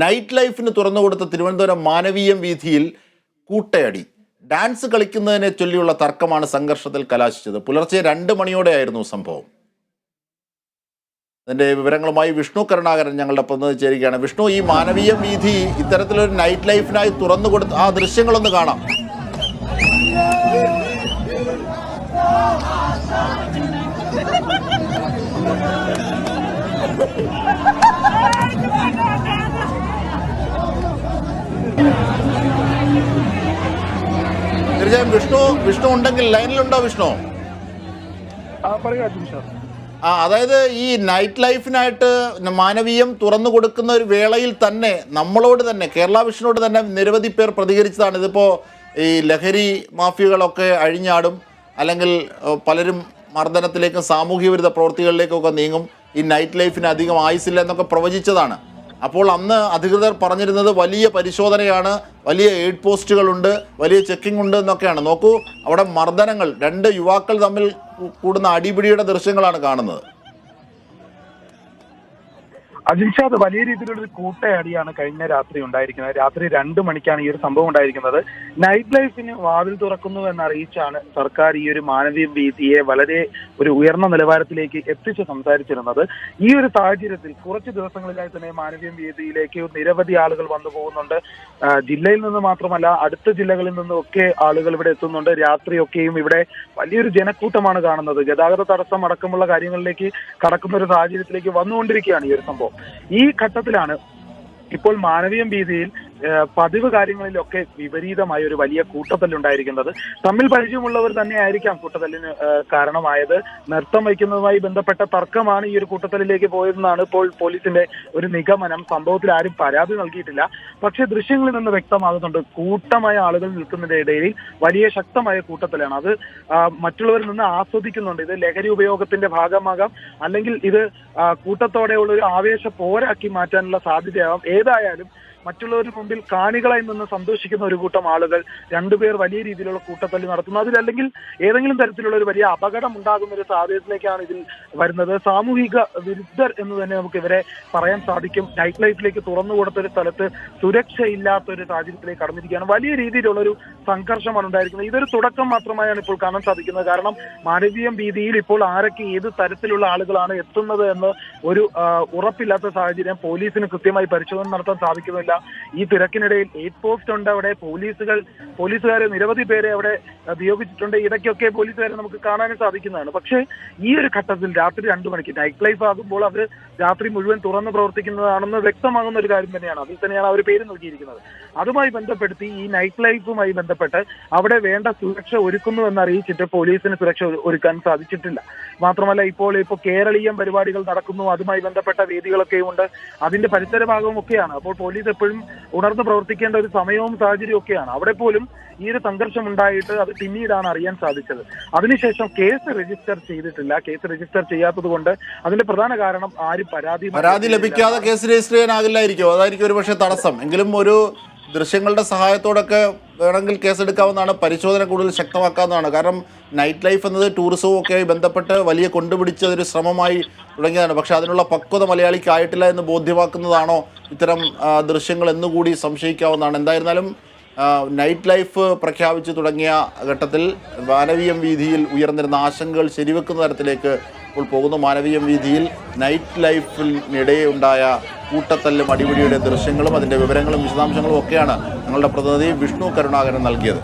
Night ലൈഫിന് തുറന്നുകൊടുത്ത Thiruvananthapuram Manaveeyam വീഥിയിൽ കൂട്ടയടി. Dance കളിക്കുന്നതിനെ ചൊല്ലിയുള്ള തർക്കമാണ് സംഘർഷത്തിൽ കലാശിച്ചത്. പുലർച്ചെ 2 മണിയോടെയായിരുന്നു സംഭവം. അതിൻ്റെ വിവരങ്ങളുമായി വിഷ്ണു കരുണാകരൻ ഞങ്ങളുടെ പ്രതിനിധി ചേരുകയാണ്. വിഷ്ണു, ഈ മാനവീയം വീഥി ഇത്തരത്തിലൊരു നൈറ്റ് ലൈഫിനായി തുറന്നു കൊടുത്ത ആ ദൃശ്യങ്ങളൊന്ന് കാണാം. തീർച്ചയായും വിഷ്ണു ഉണ്ടെങ്കിൽ ലൈനിലുണ്ടോ വിഷ്ണു? അതായത് ഈ നൈറ്റ് ലൈഫിനായിട്ട് മാനവീയം തുറന്നു കൊടുക്കുന്ന ഒരു വേളയിൽ തന്നെ നമ്മളോട് തന്നെ, കേരള വിഷനോട് തന്നെ നിരവധി പേർ പ്രതികരിച്ചതാണ്. ഇതിപ്പോൾ ഈ ലഹരി മാഫിയകളൊക്കെ അഴിഞ്ഞാടും, അല്ലെങ്കിൽ പലരും മർദ്ദനത്തിലേക്കും സാമൂഹ്യ വിരുദ്ധ പ്രവൃത്തികളിലേക്കൊക്കെ നീങ്ങും, ഈ നൈറ്റ് ലൈഫിന് അധികം ആയുസില്ല എന്നൊക്കെ പ്രവചിച്ചതാണ്. അപ്പോൾ അന്ന് അധികൃതർ പറഞ്ഞിരുന്നത് വലിയ പരിശോധനയാണ്, വലിയ എയ്ഡ് പോസ്റ്റുകളുണ്ട്, വലിയ ചെക്കിംഗ് ഉണ്ട് എന്നൊക്കെയാണ്. നോക്കൂ, അവിടെ മർദ്ദനങ്ങൾ, 2 യുവാക്കൾ തമ്മിൽ കൂടുന്ന അടിപിടിയുടെ ദൃശ്യങ്ങളാണ് കാണുന്നത്. അജിൻഷാദ്, വലിയ രീതിയിലുള്ളൊരു കൂട്ടയടിയാണ് കഴിഞ്ഞ രാത്രി ഉണ്ടായിരിക്കുന്നത്. രാത്രി 2 മണിക്കാണ് ഈ ഒരു സംഭവം ഉണ്ടായിരിക്കുന്നത്. നൈറ്റ് ലൈഫിന് വാതിൽ തുറക്കുന്നു എന്നറിയിച്ചാണ് സർക്കാർ ഈ ഒരു മാനവീയ വീഥിയെ വളരെ ഒരു ഉയർന്ന നിലവാരത്തിലേക്ക് എത്തിച്ച് സംസാരിച്ചിരുന്നത്. ഈ ഒരു സാഹചര്യത്തിൽ കുറച്ച് ദിവസങ്ങളിലായി തന്നെ മാനവീയ വീഥിയിലേക്ക് നിരവധി ആളുകൾ വന്നു പോകുന്നുണ്ട്. ജില്ലയിൽ നിന്ന് മാത്രമല്ല, അടുത്ത ജില്ലകളിൽ നിന്നൊക്കെ ആളുകൾ ഇവിടെ എത്തുന്നുണ്ട്. രാത്രിയൊക്കെയും ഇവിടെ വലിയൊരു ജനക്കൂട്ടമാണ് കാണുന്നത്. ഗതാഗത തടസ്സം അടക്കമുള്ള കാര്യങ്ങളിലേക്ക് കടക്കുന്ന ഒരു സാഹചര്യത്തിലേക്ക് വന്നുകൊണ്ടിരിക്കുകയാണ് ഈ ഒരു സംഭവം. ഈ ഘട്ടത്തിലാണ് ഇപ്പോൾ മാനവീയം വീഥിയിൽ പതിവ് കാര്യങ്ങളിലൊക്കെ വിപരീതമായ ഒരു വലിയ കൂട്ടത്തല്ലുണ്ടായിരിക്കുന്നത്. തമ്മിൽ പരിചയമുള്ളവർ തന്നെ ആയിരിക്കാം കൂട്ടത്തല്ലിന് കാരണമായത്. നൃത്തം വയ്ക്കുന്നതുമായി ബന്ധപ്പെട്ട തർക്കമാണ് ഈ ഒരു കൂട്ടത്തല്ലിലേക്ക് പോയതെന്നാണ് ഇപ്പോൾ പോലീസിന്റെ ഒരു നിഗമനം. സംഭവത്തിൽ ആരും പരാതി നൽകിയിട്ടില്ല. പക്ഷേ ദൃശ്യങ്ങളിൽ നിന്ന് വ്യക്തമാകുന്നുണ്ട്, കൂട്ടമായ ആളുകൾ നിൽക്കുന്നതിന്റെ ഇടയിൽ വലിയ ശക്തമായ കൂട്ടത്തല്ലാണ്. അത് മറ്റുള്ളവരിൽ നിന്ന് ആസ്വദിക്കുന്നുണ്ട്. ഇത് ലഹരി ഉപയോഗത്തിന്റെ ഭാഗമാകാം, അല്ലെങ്കിൽ ഇത് കൂട്ടത്തോടെയുള്ള ഒരു ആവേശ പോരാക്കി മാറ്റാനുള്ള സാധ്യതയാകാം. ഏതായാലും മറ്റുള്ളവരുടെ മുമ്പിൽ കാണികളായി നിന്ന് സന്തോഷിക്കുന്ന ഒരു കൂട്ടം ആളുകൾ, 2 പേർ വലിയ രീതിയിലുള്ള കൂട്ടത്തല്ല് നടത്തുന്നു. അതിലല്ലെങ്കിൽ ഏതെങ്കിലും തരത്തിലുള്ള ഒരു വലിയ അപകടം ഉണ്ടാകുന്ന ഒരു സാഹചര്യത്തിലേക്കാണ് ഇതിൽ വരുന്നത്. സാമൂഹിക വിരുദ്ധർ എന്ന് തന്നെ നമുക്ക് ഇവരെ പറയാൻ സാധിക്കും. നൈറ്റ് ലൈഫിലേക്ക് തുറന്നു കൊടുത്തൊരു സ്ഥലത്ത് സുരക്ഷയില്ലാത്ത ഒരു സാഹചര്യത്തിലേക്ക് കടന്നിരിക്കുകയാണ്. വലിയ രീതിയിലുള്ള ഒരു സംഘർഷമാണ് ഉണ്ടായിരിക്കുന്നത്. ഇതൊരു തുടക്കം മാത്രമായാണ് ഇപ്പോൾ കാണാൻ സാധിക്കുന്നത്. കാരണം മാനവീയം വീഥിയിൽ ഇപ്പോൾ ആരൊക്കെ ഏത് തരത്തിലുള്ള ആളുകളാണ് എത്തുന്നത് എന്ന് ഒരു ഉറപ്പില്ലാത്ത സാഹചര്യം. പോലീസിന് കൃത്യമായി പരിശോധന നടത്താൻ സാധിക്കുന്നില്ല. ഈ തിരക്കിനിടയിൽ എയ്ഡ് പോസ്റ്റ് ഉണ്ട്. അവിടെ പോലീസുകാരെ നിരവധി പേരെ അവിടെ നിയോഗിച്ചിട്ടുണ്ട്. ഇടയ്ക്കൊക്കെ പോലീസുകാരെ നമുക്ക് കാണാനും സാധിക്കുന്നതാണ്. പക്ഷേ ഈ ഒരു ഘട്ടത്തിൽ രാത്രി 2 മണിക്ക് നൈറ്റ് ലൈഫ് ആകുമ്പോൾ അവർ രാത്രി മുഴുവൻ തുറന്ന് പ്രവർത്തിക്കുന്നതാണെന്ന് വ്യക്തമാകുന്ന ഒരു കാര്യം തന്നെയാണ്. അതിൽ തന്നെയാണ് അവർ പേര് നൽകിയിരിക്കുന്നത്. അതുമായി ബന്ധപ്പെടുത്തി ഈ നൈറ്റ് ലൈഫുമായി ബന്ധപ്പെട്ട് അവിടെ വേണ്ട സുരക്ഷ ഒരുക്കുന്നു എന്നറിയിച്ചിട്ട് പോലീസിന് സുരക്ഷ ഒരുക്കാൻ സാധിച്ചിട്ടില്ല. മാത്രമല്ല, ഇപ്പോൾ കേരളീയം പരിപാടികൾ നടക്കുന്നു. അതുമായി ബന്ധപ്പെട്ട വേദികളൊക്കെയും ഉണ്ട്. അതിന്റെ പരിസര ഭാഗവും ഒക്കെയാണ്. അപ്പോൾ പോലീസ് എപ്പോഴും ഉണർന്ന് പ്രവർത്തിക്കേണ്ട ഒരു സമയവും സാഹചര്യവും ഒക്കെയാണ്. അവിടെ പോലും ഈ ഒരു സംഘർഷം ഉണ്ടായിട്ട് അത് പിന്നീടാണ് അറിയാൻ സാധിച്ചത്. അതിനുശേഷം കേസ് രജിസ്റ്റർ ചെയ്തിട്ടില്ല. കേസ് രജിസ്റ്റർ ചെയ്യാത്തത് കൊണ്ട് അതിന്റെ പ്രധാന കാരണം ആരും പരാതി ലഭിക്കാതെ കേസ് രജിസ്റ്റർ ചെയ്യാനാകില്ലായിരിക്കും. അതായിരിക്കും ഒരു പക്ഷേ തടസ്സം. എങ്കിലും ഒരു ദൃശ്യങ്ങളുടെ സഹായത്തോടൊക്കെ വേണമെങ്കിൽ കേസെടുക്കാവുന്നതാണ്. പരിശോധന കൂടുതൽ ശക്തമാക്കാവുന്നതാണ്. കാരണം നൈറ്റ് ലൈഫ് എന്നത് ടൂറിസവും ഒക്കെ ബന്ധപ്പെട്ട് വലിയ കൊണ്ടുപിടിച്ച ഒരു ശ്രമമായി തുടങ്ങിയതാണ്. പക്ഷേ അതിനുള്ള പക്വത മലയാളിക്ക് ആയിട്ടില്ല എന്ന് ബോധ്യമാക്കുന്നതാണോ ഇത്തരം ദൃശ്യങ്ങൾ എന്നുകൂടി സംശയിക്കാവുന്നതാണ്. എന്തായിരുന്നാലും നൈറ്റ് ലൈഫ് പ്രഖ്യാപിച്ചു തുടങ്ങിയ ഘട്ടത്തിൽ മാനവീയം വീഥിയിൽ ഉയർന്നിരുന്ന ആശങ്കകൾ ശരിവെക്കുന്ന തരത്തിലേക്ക് ഇപ്പോൾ പോകുന്നു. മാനവീയം വീഥിയിൽ നൈറ്റ് ലൈഫിനിടെ ഉണ്ടായ കൂട്ടത്തല്ലും അടിപിടിയുടെ ദൃശ്യങ്ങളും അതിൻ്റെ വിവരങ്ങളും വിശദാംശങ്ങളും ഒക്കെയാണ് ഞങ്ങളുടെ പ്രതിനിധി വിഷ്ണു കരുണാകരൻ നൽകിയത്.